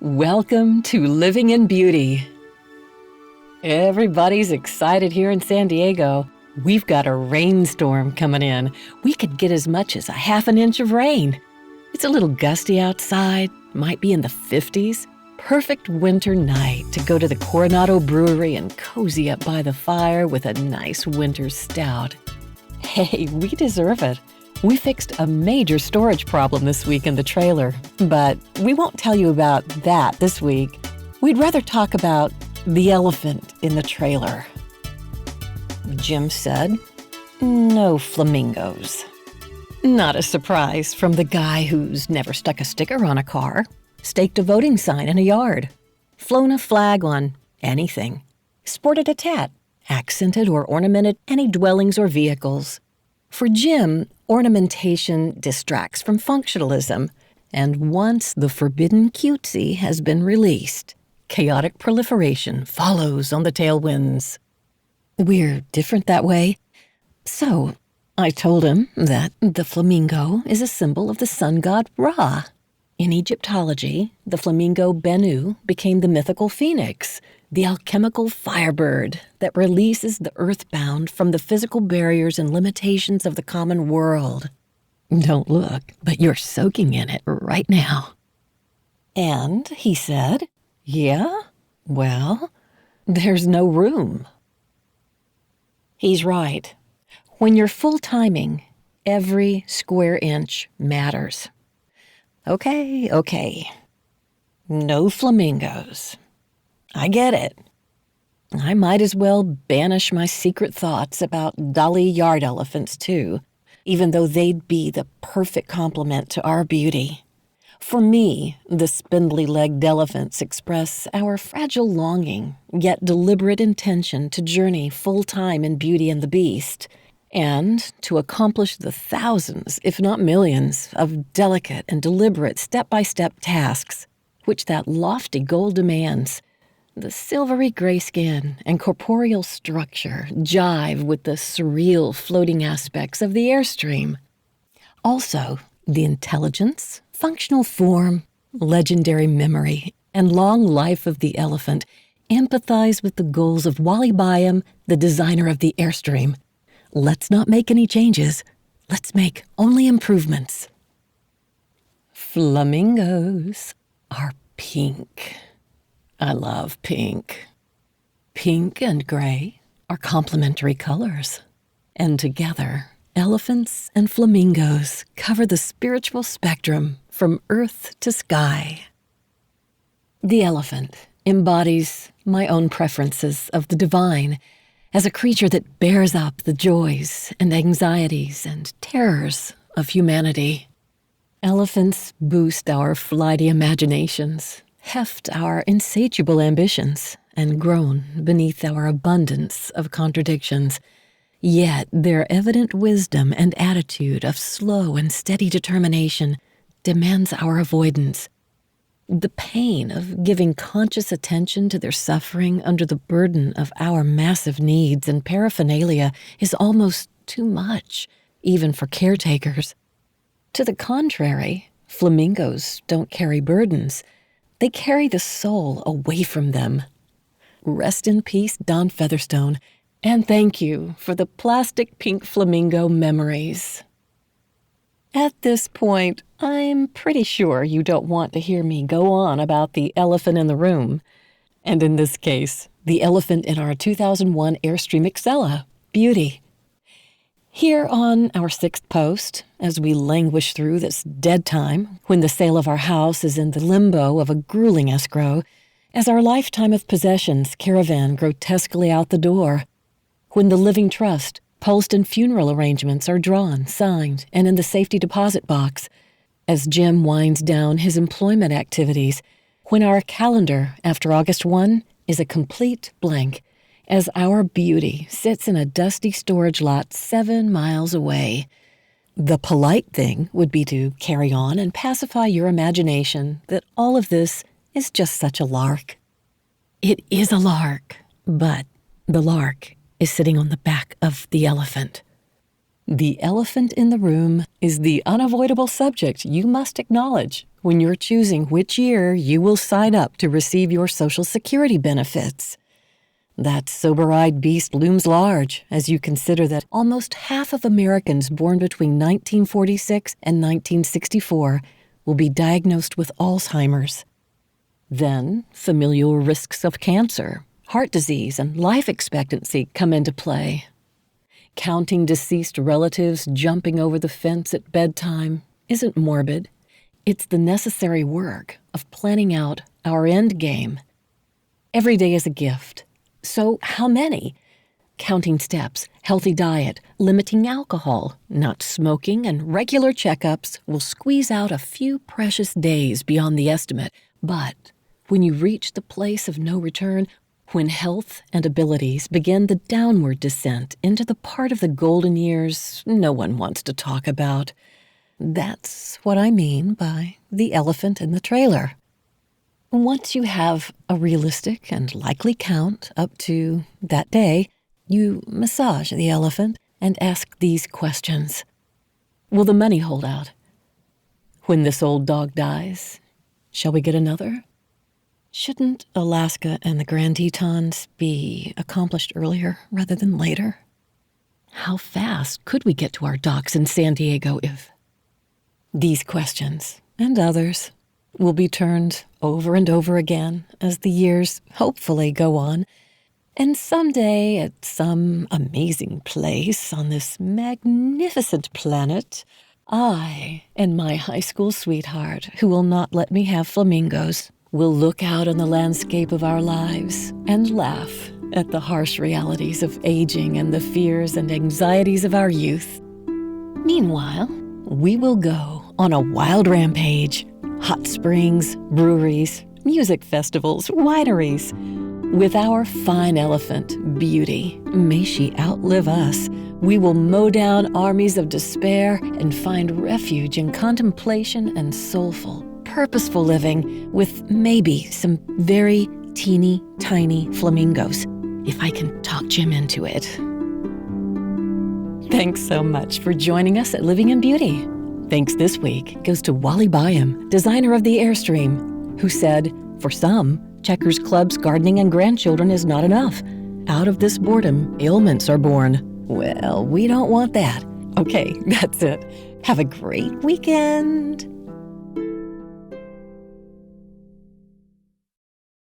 Welcome to Living in Beauty. Everybody's excited here in San Diego. We've got a rainstorm coming in. We could get as much as a half an inch of rain. It's a little gusty outside, might be in the 50s. Perfect winter night to go to the Coronado Brewery and cozy up by the fire with a nice winter stout. Hey, we deserve it. We fixed a major storage problem this week in the trailer, but we won't tell you about that this week. We'd rather talk about the elephant in the trailer. Jim said, "No flamingos." Not a surprise from the guy who's never stuck a sticker on a car, staked a voting sign in a yard, flown a flag on anything, sported a tat, accented or ornamented any dwellings or vehicles. For Jim, ornamentation distracts from functionalism, and once the forbidden cutesy has been released, chaotic proliferation follows on the tailwinds. We're different that way. So, I told him that the flamingo is a symbol of the sun god Ra. In Egyptology, the flamingo Bennu became the mythical phoenix, the alchemical firebird that releases the earthbound from the physical barriers and limitations of the common world. Don't look, but you're soaking in it right now. And he said, "Yeah? Well, there's no room." He's right. When you're full timing, every square inch matters. Okay. No flamingos. I get it. I might as well banish my secret thoughts about dolly yard elephants, too, even though they'd be the perfect complement to our beauty. For me, the spindly-legged elephants express our fragile longing, yet deliberate intention to journey full-time in Beauty and the Beast, and to accomplish the thousands, if not millions, of delicate and deliberate step-by-step tasks which that lofty goal demands. The silvery gray skin and corporeal structure jive with the surreal floating aspects of the airstream. Also, the intelligence, functional form, legendary memory, and long life of the elephant empathize with the goals of Wally Byam, the designer of the airstream. Let's not make any changes. Let's make only improvements. Flamingos are pink. I love pink. Pink and gray are complementary colors. And together, elephants and flamingos cover the spiritual spectrum from earth to sky. The elephant embodies my own preferences of the divine as a creature that bears up the joys and anxieties and terrors of humanity. Elephants boost our flighty imaginations, heft our insatiable ambitions, and groan beneath our abundance of contradictions. Yet their evident wisdom and attitude of slow and steady determination demands our avoidance. The pain of giving conscious attention to their suffering under the burden of our massive needs and paraphernalia is almost too much, even for caretakers. To the contrary, flamingos don't carry burdens. They carry the soul away from them. Rest in peace, Don Featherstone, and thank you for the plastic pink flamingo memories. At this point, I'm pretty sure you don't want to hear me go on about the elephant in the room, and in this case, the elephant in our 2001 Airstream Excella, Beauty. Here on our 6th post, as we languish through this dead time, when the sale of our house is in the limbo of a grueling escrow, as our lifetime of possessions caravan grotesquely out the door, when the living trust, post and funeral arrangements are drawn, signed, and in the safety deposit box, as Jim winds down his employment activities, when our calendar after August 1 is a complete blank, as our beauty sits in a dusty storage lot 7 miles away. The polite thing would be to carry on and pacify your imagination that all of this is just such a lark. It is a lark, but the lark is sitting on the back of the elephant. The elephant in the room is the unavoidable subject you must acknowledge when you're choosing which year you will sign up to receive your Social Security benefits. That sober-eyed beast looms large as you consider that almost half of Americans born between 1946 and 1964 will be diagnosed with Alzheimer's. Then, familial risks of cancer, heart disease, and life expectancy come into play. Counting deceased relatives jumping over the fence at bedtime isn't morbid. It's the necessary work of planning out our end game. Every day is a gift. So how many? Counting steps, healthy diet, limiting alcohol, not smoking, and regular checkups will squeeze out a few precious days beyond the estimate. But when you reach the place of no return, when health and abilities begin the downward descent into the part of the golden years no one wants to talk about, that's what I mean by the elephant in the trailer. Once you have a realistic and likely count up to that day, you massage the elephant and ask these questions. Will the money hold out? When this old dog dies, shall we get another? Shouldn't Alaska and the Grand Tetons be accomplished earlier rather than later? How fast could we get to our docks in San Diego if... These questions, and others, will be turned over and over again as the years hopefully go on. And someday, at some amazing place on this magnificent planet, I and my high school sweetheart, who will not let me have flamingos, will look out on the landscape of our lives and laugh at the harsh realities of aging and the fears and anxieties of our youth. Meanwhile, we will go on a wild rampage. Hot springs, breweries, music festivals, wineries. With our fine elephant, Beauty, may she outlive us, we will mow down armies of despair and find refuge in contemplation and soulful, purposeful living with maybe some very teeny tiny flamingos, if I can talk Jim into it. Thanks so much for joining us at Living in Beauty. Thanks this week goes to Wally Byam, designer of the Airstream, who said, for some, Checkers Club's gardening and grandchildren is not enough. Out of this boredom, ailments are born. Well, we don't want that. Okay, that's it. Have a great weekend.